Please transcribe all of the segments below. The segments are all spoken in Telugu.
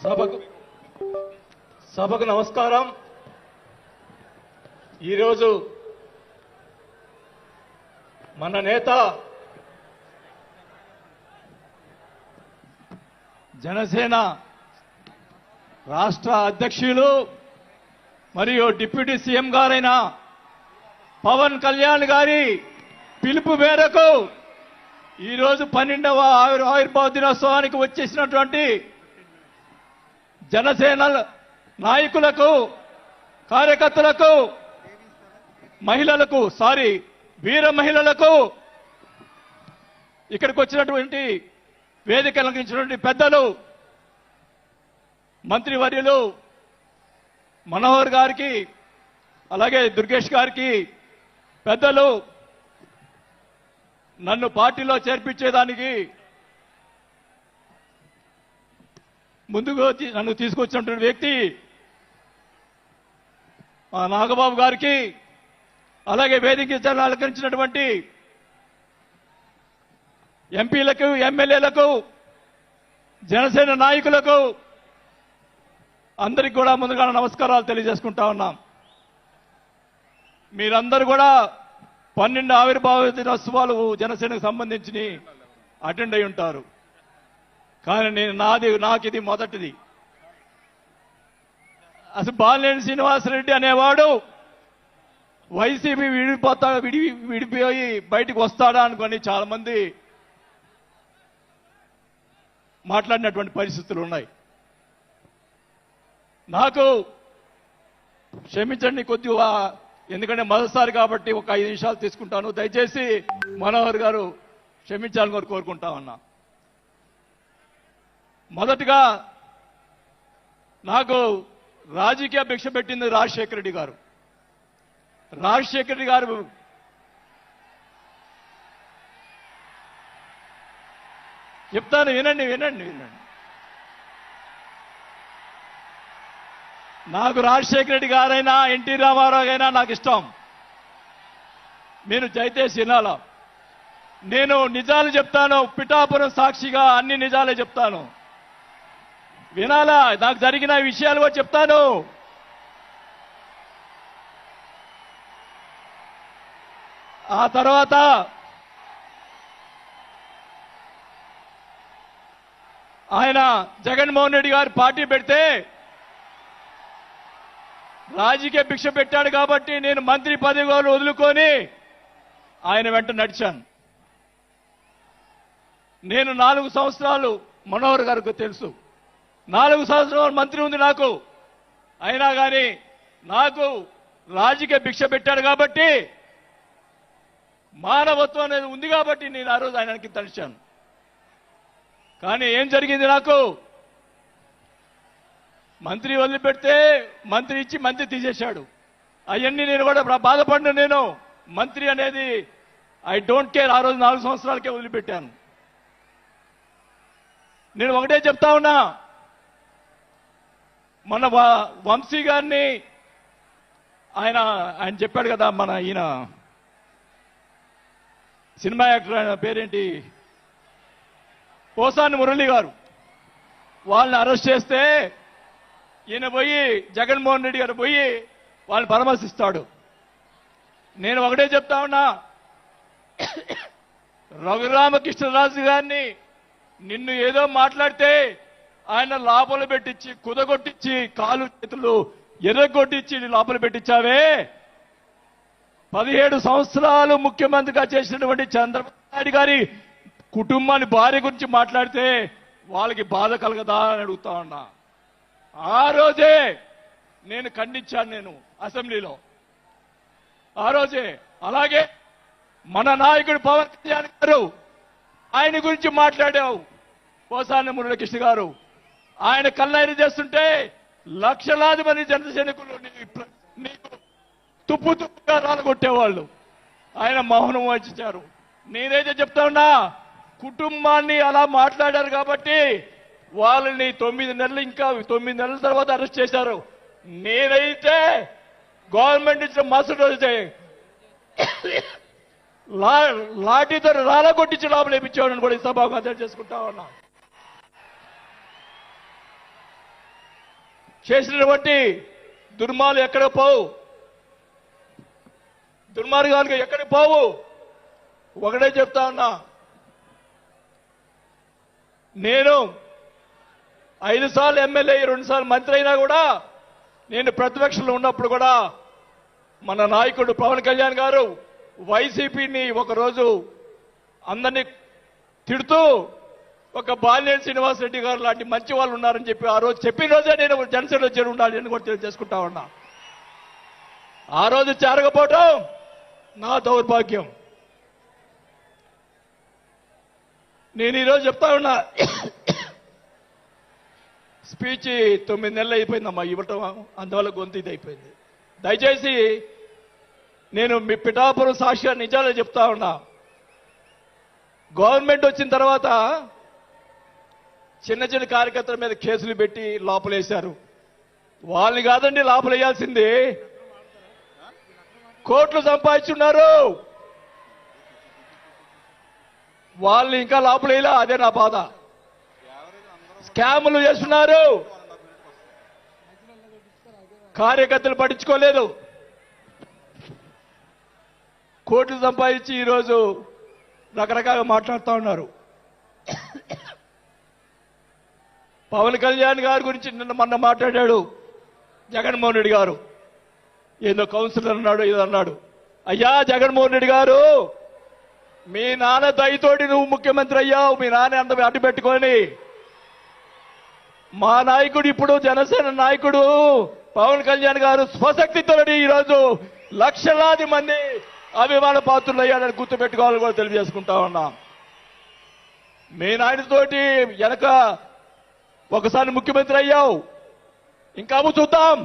సభకు సభకు నమస్కారం. ఈరోజు మన నేత జనసేన రాష్ట్ర అధ్యక్షులు మరియు డిప్యూటీ సీఎం గారైన పవన్ కళ్యాణ్ గారి పిలుపు మేరకు ఈరోజు 12వ ఆవిర్భావ దినోత్సవానికి వచ్చేసినటువంటి జనసేన నాయకులకు, కార్యకర్తలకు, మహిళలకు, వీర మహిళలకు, ఇక్కడికి వచ్చినటువంటి వేదిక అలంకరించినటువంటి పెద్దలు, మంత్రివర్యులు మనోహర్ గారికి, అలాగే దుర్గేష్ గారికి, పెద్దలు, నన్ను పార్టీలో చేర్పించేదానికి ముందుకు నన్ను తీసుకొచ్చినటువంటి వ్యక్తి నాగబాబు గారికి, అలాగే వేదిక అలంకరించినటువంటి ఎంపీలకు, ఎమ్మెల్యేలకు, జనసేన నాయకులకు అందరికి కూడా ముందుగా నమస్కారాలు తెలియజేసుకుంటా ఉన్నాం. మీరందరూ కూడా 12 ఆవిర్భావ దినోత్సవాలు జనసేనకు సంబంధించి అటెండ్ అయి ఉంటారు. కానీ నాకు ఇది మొదటిది. అసలు బాలినేని శ్రీనివాసరెడ్డి అనేవాడు వైసీపీ విడిపోయి బయటకు వస్తాడా అనుకొని చాలా మంది మాట్లాడినటువంటి పరిస్థితులు ఉన్నాయి. నాకు క్షమించండి కొద్దిగా, ఎందుకంటే మొదటిసారి కాబట్టి ఒక 5 నిమిషాలు తీసుకుంటాను. దయచేసి మనోహర్ గారు క్షమించాలని కోరుకుంటా ఉన్నా. మొదటగా నాకు రాజకీయ భిక్ష పెట్టింది రాజశేఖర రెడ్డి గారు. రాజశేఖర రెడ్డి గారు చెప్తాను, వినండి. నాకు రాజశేఖర రెడ్డి గారైనా ఎన్టీ రామారావు అయినా నాకు ఇష్టం. మీరు దయచేసి వినాలా. నేను నిజాలు చెప్తాను, పిఠాపురం సాక్షిగా అన్ని నిజాలే చెప్తాను. వినాలా, నాకు జరిగిన విషయాలు కూడా చెప్తాను. ఆ తర్వాత ఆయన జగన్మోహన్ రెడ్డి గారు పార్టీ పెడితే రాజకీయ భిక్ష పెట్టాడు కాబట్టి నేను మంత్రి పదవి వదులుకొని ఆయన వెంట నడిచాను. నేను 4 సంవత్సరాలు, మనోహర్ గారికి తెలుసు, 4 సంవత్సరాలు మంత్రి ఉంది నాకు. అయినా కానీ నాకు రాజకీయ భిక్ష పెట్టాడు కాబట్టి, మానవత్వం అనేది ఉంది కాబట్టి నేను ఆ రోజు ఆయనకి తలిచాను. కానీ ఏం జరిగింది, నాకు మంత్రి వదిలిపెడితే మంత్రి ఇచ్చి మంత్రి తీసేశాడు. అవన్నీ నేను కూడా బాధపడిన, నేను మంత్రి అనేది ఐ డోంట్ కేర్. ఆ రోజు 4 సంవత్సరాలకే వదిలిపెట్టాను. నేను ఒకటే చెప్తా ఉన్నా, మన వంశీ గారిని ఆయన చెప్పాడు కదా, ఈయన సినిమా యాక్టర్, ఆయన పేరేంటి, పోసాని మురళి గారు, వాళ్ళని అరెస్ట్ చేస్తే ఈయన పోయి జగన్మోహన్ రెడ్డి గారు పోయి వాళ్ళని పరామర్శిస్తాడు. నేను ఒకటే చెప్తా ఉన్నా, రఘురామకృష్ణరాజు గారిని నిన్ను ఏదో మాట్లాడితే ఆయన లోపల పెట్టించి, కుదగొట్టించి, కాలు చేతులు ఎర్రగొట్టించి లోపల పెట్టించావే. 17 సంవత్సరాలు ముఖ్యమంత్రిగా చేసినటువంటి చంద్రబాబు నాయుడు గారి కుటుంబాన్ని, భార్య గురించి మాట్లాడితే వాళ్ళకి బాధ కలగదా అని అడుగుతా ఉన్నా. ఆ రోజే నేను ఖండించాను, నేను అసెంబ్లీలో ఆ రోజే. అలాగే మన నాయకుడు పవన్ కళ్యాణ్ గారు, ఆయన గురించి మాట్లాడావు. పోసాని మురళీకృష్ణ గారు ఆయన కల్లైన చేస్తుంటే లక్షలాది మంది జనసైనికులు నీకు తుప్పుగా రాలగొట్టేవాళ్ళు. ఆయన మౌనం వహించారు. నేనైతే చెప్తా ఉన్నా, కుటుంబాన్ని అలా మాట్లాడారు కాబట్టి వాళ్ళని 9 నెలలు, ఇంకా 9 నెలల తర్వాత అరెస్ట్ చేశారు. నేనైతే గవర్నమెంట్ ఇచ్చిన మరుసటి రోజే లాఠీతో రాలగొట్టించి లోపల వేయించేవాడని కూడా ఈ సభకు అర్థం చేసుకుంటా ఉన్నా. చేసినటువంటి దుర్మాలు ఎక్కడ పోవు, దుర్మార్గాలు ఎక్కడికి పోవు. ఒకటే చెప్తా ఉన్నా, నేను 5 సార్లు ఎమ్మెల్యే 2 సార్లు మంత్రి అయినా కూడా నేను ప్రతిపక్షంలో ఉన్నప్పుడు కూడా మన నాయకుడు పవన్ కళ్యాణ్ గారు వైసీపీని ఒకరోజు అందరినీ తిడుతూ ఒక బాలినేని శ్రీనివాసరెడ్డి గారు లాంటి మంచి వాళ్ళు ఉన్నారని చెప్పి ఆ రోజు చెప్పిన రోజే నేను జనసేనలో చేరి ఉండాలి అని కూడా తెలియజేసుకుంటా ఉన్నా. ఆ రోజు చేరకపోవటం నా దౌర్భాగ్యం. నేను ఈరోజు చెప్తా ఉన్నా, స్పీచ్ 9 నెలలు అయిపోయిందమ్మా ఇవ్వటం, అందువల్ల గొంతు ఇది అయిపోయింది. దయచేసి నేను మీ పిఠాపురం సాక్షిగా నిజాలే చెప్తా ఉన్నా. గవర్నమెంట్ వచ్చిన తర్వాత చిన్న చిన్న కార్యకర్తల మీద కేసులు పెట్టి లోపలేశారు. వాళ్ళని కాదండి లోపలేయాల్సింది, కోట్లు సంపాదించున్నారు, వాళ్ళని ఇంకా లోపలేలా. అదే నా బాధ. స్కాములు చేస్తున్నారు, కార్యకర్తలు పట్టించుకోలేదు, కోట్లు సంపాదించి ఈరోజు రకరకాలుగా మాట్లాడుతూ ఉన్నారు. పవన్ కళ్యాణ్ గారి గురించి మొన్న మాట్లాడాడు జగన్మోహన్ రెడ్డి గారు, ఏదో కౌన్సిలర్ అన్నాడు ఏదో అన్నాడు. అయ్యా జగన్మోహన్ రెడ్డి గారు, మీ నాన్న దయతోటి నువ్వు ముఖ్యమంత్రి అయ్యావు, మీ నాన్న అంత అడ్డు పెట్టుకొని. మా నాయకుడు ఇప్పుడు జనసేన నాయకుడు పవన్ కళ్యాణ్ గారు స్వశక్తితో ఈరోజు లక్షలాది మంది అభిమాన పాత్రులు అయ్యాడని గుర్తుపెట్టుకోవాలని కూడా తెలియజేసుకుంటా ఉన్నా. మీ నాయనతోటి వెనక ఒకసారి ముఖ్యమంత్రి అయ్యావు, ఇంకా చూద్దాం.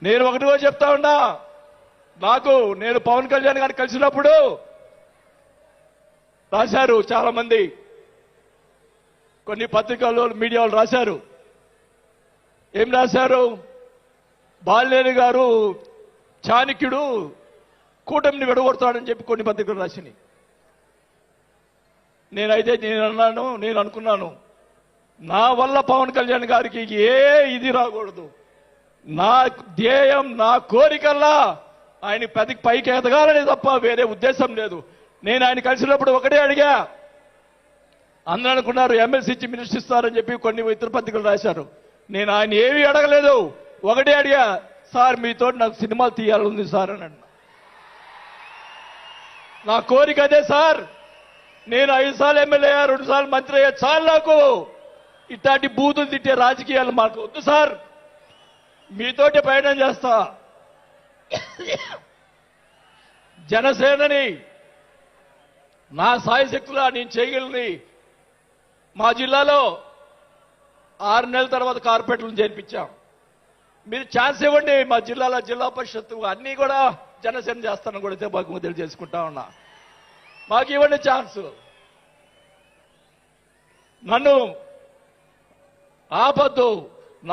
నేను ఒకటి కూడా చెప్తా ఉన్నా, నేను పవన్ కళ్యాణ్ గారిని కలిసినప్పుడు రాశారు చాలా మంది, కొన్ని పత్రికల్లో మీడియాలో రాశారు. ఏం రాశారు? బాలినేని గారు చాణక్యుడు కూటమిని విడగొడతాడని చెప్పి కొన్ని పత్రికలు రాసినాయి. నేను అనుకున్నాను, నా వల్ల పవన్ కళ్యాణ్ గారికి ఏ ఇది రాకూడదు. నా ధ్యేయం, నా కోరికల్లా ఆయన పైకి ఎదగాలని తప్ప వేరే ఉద్దేశం లేదు. నేను ఆయన కలిసినప్పుడు ఒకటే అడిగా, అందరూ అనుకున్నారు ఎమ్మెల్సీ ఇచ్చి మినిస్టర్ ఇస్తారని చెప్పి కొన్ని ఇతర పత్రికలు రాశారు. నేను ఆయన ఏమీ అడగలేదు, ఒకటే అడిగా, సార్ మీతో నాకు సినిమాలు తీయాలని సార్ అని అన్నా. నా కోరిక అదే సార్. నేను 5 సార్లు ఎమ్మెల్యే 2 సార్లు మంత్రి అయ్యా, చాలు నాకు ఇట్లాంటి బూతులు తిట్టే రాజకీయాలు మాకు వద్దు సార్, మీతోటి ప్రయాణం చేస్తా. జనసేనని నా సాయశక్తులా నేను చేయగలని. మా జిల్లాలో 6 నెలల తర్వాత కార్పొరేట్లను చేర్పించాం. మీరు ఛాన్స్ ఇవ్వండి, మా జిల్లాలో జిల్లా పరిషత్ అన్నీ కూడా జనసేన చేస్తానని కూడా మాకు తెలియజేసుకుంటా ఉన్నా. మాకు ఇవ్వండి ఛాన్స్. నన్ను ఆపద్దు.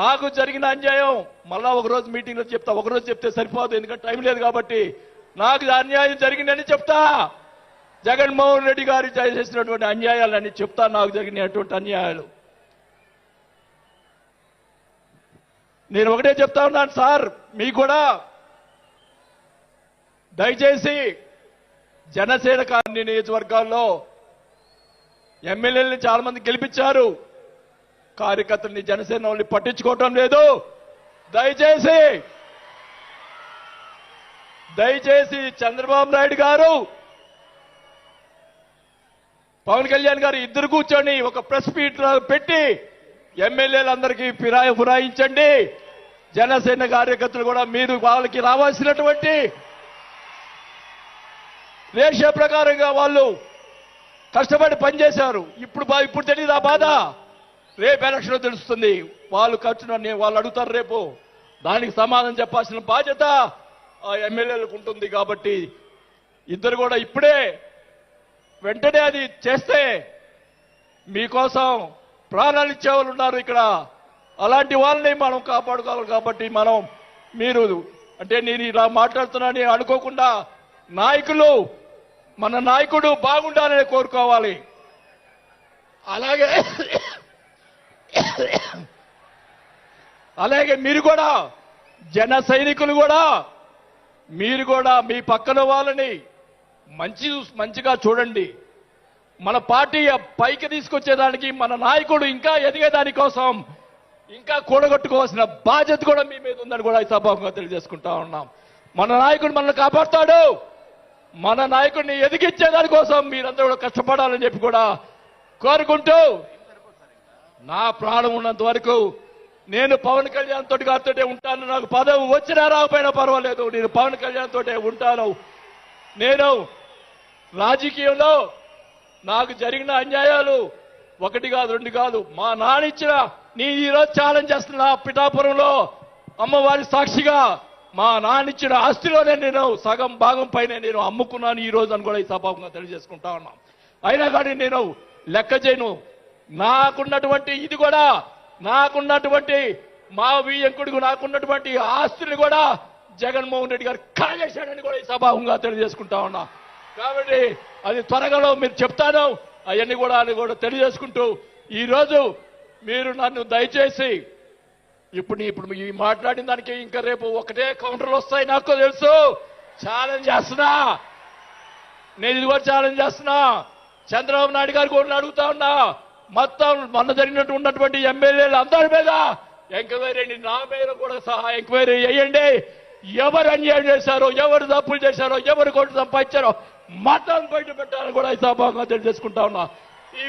నాకు జరిగిన అన్యాయం మళ్ళా ఒకరోజు మీటింగ్లో చెప్తా. ఒకరోజు చెప్తే సరిపోదు, ఎందుకంటే టైం లేదు కాబట్టి. నాకు అన్యాయం జరిగిందని చెప్తా. జగన్మోహన్ రెడ్డి గారు చేసినటువంటి అన్యాయాలని చెప్తా, నాకు జరిగినటువంటి అన్యాయాలు. నేను ఒకటే చెప్తా ఉన్నాను సార్, మీకు కూడా దయచేసి జనసేన కాలనీ నియోజకవర్గాల్లో ఎమ్మెల్యేలని చాలా మంది గెలిపించారు, కార్యకర్తల్ని జనసేన వాళ్ళని పట్టించుకోవటం లేదు. దయచేసి చంద్రబాబు నాయుడు గారు, పవన్ కళ్యాణ్ గారు ఇద్దరు కూర్చొని ఒక ప్రెస్ మీట్ పెట్టి ఎమ్మెల్యేలందరికీ ఫిరాయించండి. జనసేన కార్యకర్తలు కూడా మీరు వాళ్ళకి రావాల్సినటువంటి రేషియో ప్రకారంగా వాళ్ళు కష్టపడి పనిచేశారు. ఇప్పుడు తెలియదు ఆ బాధ. రేపు ఎలక్షన్ తెలుస్తుంది. వాళ్ళు వాళ్ళు అడుగుతారు రేపు, దానికి సమాధానం చెప్పాల్సిన బాధ్యత ఆ ఎమ్మెల్యేలకు ఉంటుంది. కాబట్టి ఇద్దరు కూడా ఇప్పుడే వెంటనే అది చేస్తే మీకోసం ప్రాణాలు ఇచ్చేవాళ్ళు ఉన్నారు ఇక్కడ. అలాంటి వాళ్ళని మనం కాపాడుకోవాలి. కాబట్టి నేను ఇలా మాట్లాడుతున్నానని అనుకోకుండా మన నాయకుడు బాగుండాలని కోరుకోవాలి. అలాగే అలాగే మీరు కూడా జన సైనికులు కూడా మీరు కూడా మీ పక్కన వాళ్ళని మంచిగా చూడండి. మన పార్టీ పైకి తీసుకొచ్చేదానికి మన నాయకుడు ఇంకా ఎదిగేదాని కోసం ఇంకా కూడగొట్టుకోవాల్సిన బాధ్యత కూడా మీ మీద ఉందని కూడా ఈ సభాముఖంగా తెలియజేసుకుంటా ఉన్నాం. మన నాయకుడు మనల్ని కాపాడుతాడు. మన నాయకుడిని ఎదిగించేదాని కోసం మీరందరూ కూడా కష్టపడాలని చెప్పి కూడా కోరుకుంటూ నా ప్రాణం ఉన్నంత వరకు నేను పవన్ కళ్యాణ్ తోటి గారితో ఉంటాను. నాకు పదవి వచ్చినా రాకపోయినా పర్వాలేదు, నేను పవన్ కళ్యాణ్ తోటే ఉంటాను. నేను రాజకీయంలో నాకు జరిగిన అన్యాయాలు ఒకటి కాదు రెండు కాదు, మా నాన్న ఇచ్చిన నీ ఈరోజు ఛాలెంజ్ చేస్తున్నా పిఠాపురంలో అమ్మవారి సాక్షిగా మా నాన్న ఇచ్చిన ఆస్తిలోనే నేను సగం భాగం పైన నేను అమ్ముకున్నాను ఈ రోజు అని కూడా ఈ సభాముఖంగా తెలియజేసుకుంటా ఉన్నాం. అయినా కానీ నేను లెక్క చేయను. నాకున్నటువంటి ఇది కూడా నాకున్నటువంటి మా వియ్యంకుడికి నాకున్నటువంటి ఆస్తులు కూడా జగన్మోహన్ రెడ్డి గారు కాజేశాడని కూడా ఈ సభాముఖంగా తెలియజేసుకుంటా ఉన్నా. కాబట్టి అది త్వరగా మీరు చెప్తాను అవన్నీ కూడా అది కూడా తెలియజేసుకుంటూ ఈరోజు మీరు నన్ను దయచేసి ఇప్పుడు ఈ మాట్లాడిన దానికి ఇంకా రేపు ఒకటే కౌంటర్లు వస్తాయి నాకు తెలుసు. ఛాలెంజ్ చేస్తున్నా, నేను ఇది కూడా ఛాలెంజ్ చేస్తున్నా. చంద్రబాబు నాయుడు గారు కూడా అడుగుతా ఉన్నా, మొత్తం మొన్న జరిగినట్టు ఉన్నటువంటి ఎమ్మెల్యేలు అందరి మీద ఎంక్వైరీ, నా మీద కూడా సహా ఎంక్వైరీ చేయండి. ఎవరు అన్యాయం చేశారో, ఎవరు తప్పులు చేశారో, ఎవరు కొట్టు సంపాదించారో మొత్తం బయట పెట్టాలని కూడా ఈ సభాగా తెలియజేసుకుంటా ఉన్నా. ఈ